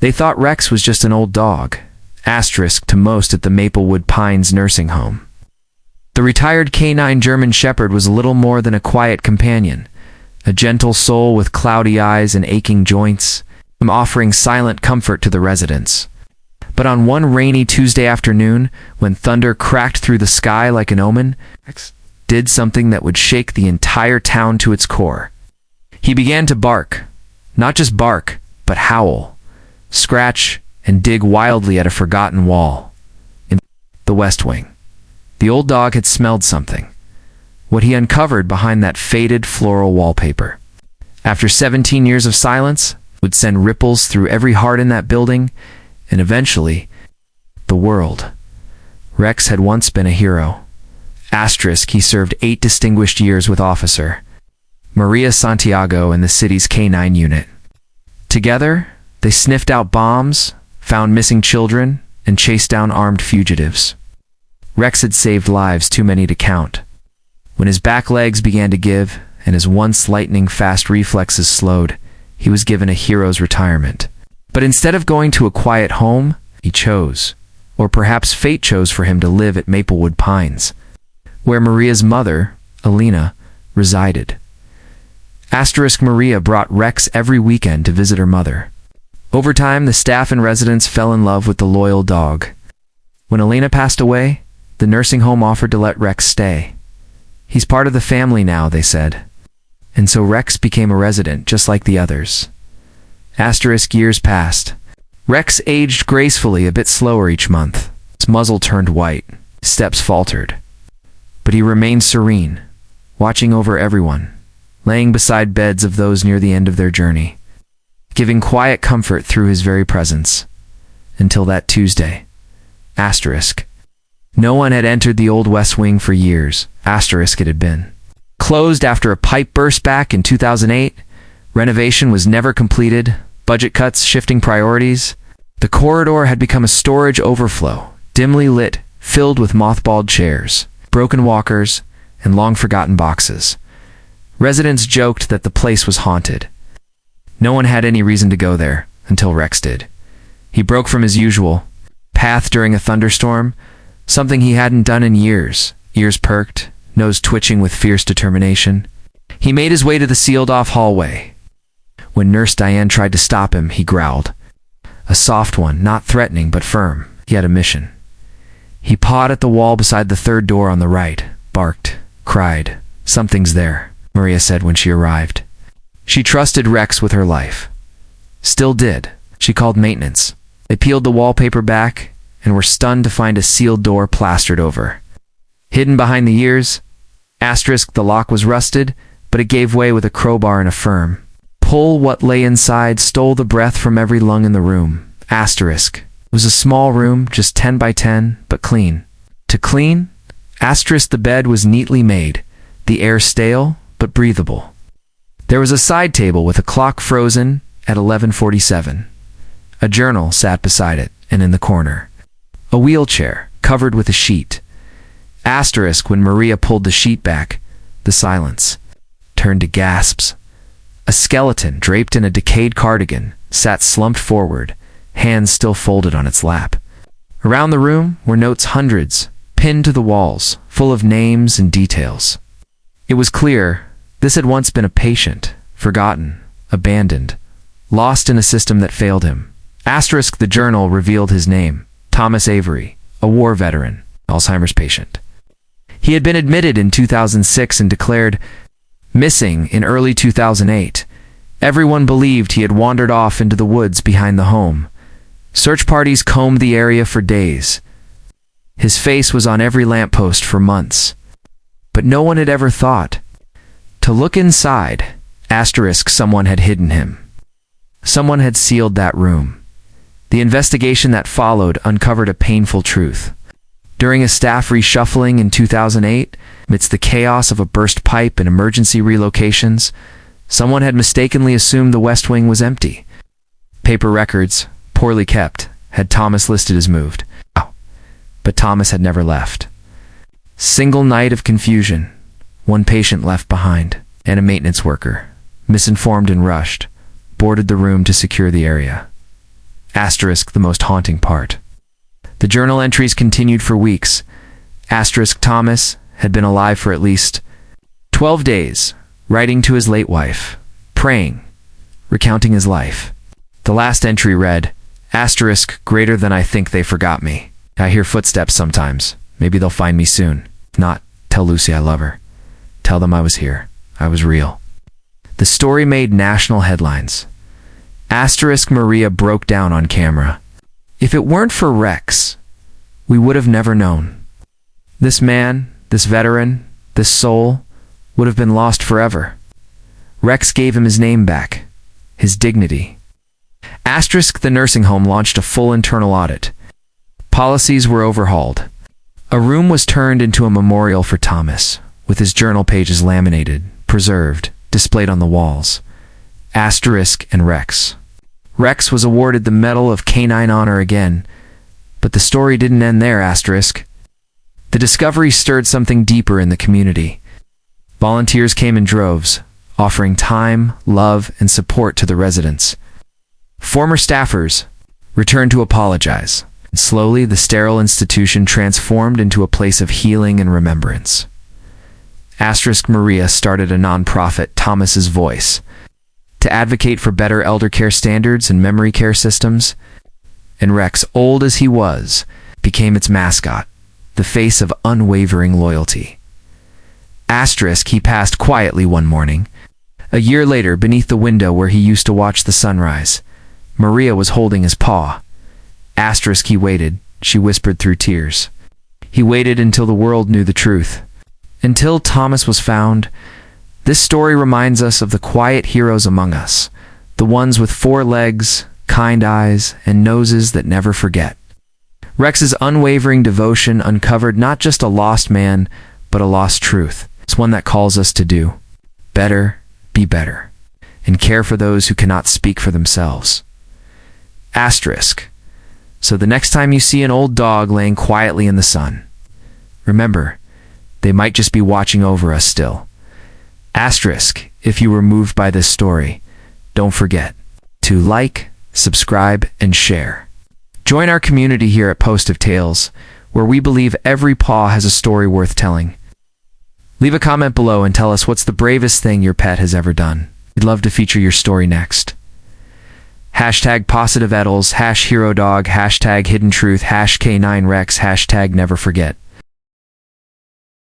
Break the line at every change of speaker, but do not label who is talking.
They thought Rex was just an old dog, asterisk to most at the Maplewood Pines nursing home. The retired canine German Shepherd was little more than a quiet companion, a gentle soul with cloudy eyes and aching joints, offering silent comfort to the residents. But on one rainy Tuesday afternoon, when thunder cracked through the sky like an omen, Rex did something that would shake the entire town to its core. He began to bark. Not just bark, but howl, scratch, and dig wildly at a forgotten wall. In the West Wing, the old dog had smelled something. What he uncovered behind that faded floral wallpaper. After 17 years of silence, would send ripples through every heart in that building, and eventually, the world. Rex had once been a hero. Asterisk, he served 8 distinguished years with Officer Maria Santiago in the city's K-9 unit. Together, they sniffed out bombs, found missing children, and chased down armed fugitives. Rex had saved lives too many to count. When his back legs began to give, and his once lightning-fast reflexes slowed, he was given a hero's retirement. But instead of going to a quiet home, he chose, or perhaps fate chose for him to live at Maplewood Pines, where Maria's mother, Alina, resided. Asterisk, Maria brought Rex every weekend to visit her mother. Over time, the staff and residents fell in love with the loyal dog. When Alina passed away, the nursing home offered to let Rex stay. He's part of the family now, they said. And so Rex became a resident just like the others. Asterisk, years passed. Rex aged gracefully, a bit slower each month. His muzzle turned white, his steps faltered. But he remained serene, watching over everyone, laying beside beds of those near the end of their journey, giving quiet comfort through his very presence. Until that Tuesday. Asterisk. No one had entered the old West Wing for years. Asterisk, it had been closed after a pipe burst back in 2008. Renovation was never completed, budget cuts shifting priorities. The corridor had become a storage overflow, dimly lit, filled with mothballed chairs, broken walkers, and long-forgotten boxes. Residents joked that the place was haunted. No one had any reason to go there, until Rex did. He broke from his usual path during a thunderstorm, something he hadn't done in years, ears perked, nose twitching with fierce determination. He made his way to the sealed-off hallway. When Nurse Diane tried to stop him, he growled. A soft one, not threatening but firm. He had a mission. He pawed at the wall beside the third door on the right, barked, cried. Something's there, Maria said when she arrived. She trusted Rex with her life. Still did. She called maintenance. They peeled the wallpaper back and were stunned to find a sealed door plastered over. Hidden behind the years, asterisk, the lock was rusted, but it gave way with a crowbar and a firm pull. What lay inside stole the breath from every lung in the room. Asterisk. It was a small room, just 10 by 10, but clean. To clean? Asterisk, the bed was neatly made, the air stale, but breathable. There was a side table with a clock frozen at 11:47. A journal sat beside it, and in the corner, a wheelchair covered with a sheet. Asterisk, when Maria pulled the sheet back, the silence turned to gasps. A skeleton, draped in a decayed cardigan, sat slumped forward, hands still folded on its lap. Around the room were notes, hundreds, pinned to the walls, full of names and details. It was clear this had once been a patient, forgotten, abandoned, lost in a system that failed him. Asterisk, the journal revealed his name, Thomas Avery, a war veteran, Alzheimer's patient. He had been admitted in 2006 and declared missing in early 2008. Everyone believed he had wandered off into the woods behind the home. Search parties combed the area for days. His face was on every lamppost for months. But no one had ever thought to look inside. Asterisk, someone had hidden him. Someone had sealed that room. The investigation that followed uncovered a painful truth. During a staff reshuffling in 2008, amidst the chaos of a burst pipe and emergency relocations, someone had mistakenly assumed the West Wing was empty. Paper records, poorly kept, had Thomas listed as moved. But Thomas had never left. Single night of confusion. One patient left behind, and a maintenance worker, misinformed and rushed, boarded the room to secure the area. Asterisk the most haunting part. The journal entries continued for weeks. Asterisk Thomas had been alive for at least 12 days, writing to his late wife, praying, recounting his life. The last entry read, asterisk greater than I think they forgot me. I hear footsteps sometimes. Maybe they'll find me soon. If not, tell Lucy I love her. Tell them I was here. I was real. The story made national headlines. Asterisk Maria broke down on camera. If it weren't for Rex, we would have never known. This man, this veteran, this soul, would have been lost forever. Rex gave him his name back, his dignity. Asterisk the nursing home launched a full internal audit. Policies were overhauled. A room was turned into a memorial for Thomas, with his journal pages laminated, preserved, displayed on the walls. Asterisk and Rex. Rex was awarded the Medal of Canine Honor again, but the story didn't end there, asterisk. The discovery stirred something deeper in the community. Volunteers came in droves, offering time, love, and support to the residents. Former staffers returned to apologize. And slowly, the sterile institution transformed into a place of healing and remembrance. Asterisk Maria started a nonprofit, Thomas's Voice, to advocate for better elder care standards and memory care systems. And Rex, old as he was, became its mascot, the face of unwavering loyalty. Asterisk he passed quietly one morning. A year later, beneath the window where he used to watch the sunrise, Maria was holding his paw. Asterisk he waited, she whispered through tears. He waited until the world knew the truth. Until Thomas was found. This story reminds us of the quiet heroes among us, the ones with 4 legs, kind eyes, and noses that never forget. Rex's unwavering devotion uncovered not just a lost man, but a lost truth. It's one that calls us to do better, be better, and care for those who cannot speak for themselves. Asterisk. So the next time you see an old dog laying quietly in the sun, remember, they might just be watching over us still. Asterisk, if you were moved by this story, don't forget to like, subscribe, and share. Join our community here at Post of Tales, where we believe every paw has a story worth telling. Leave a comment below and tell us what's the bravest thing your pet has ever done. We'd love to feature your story next. Hashtag positive edels, #HeroDog, hashtag hidden truth, #K9Rex, hashtag never forget.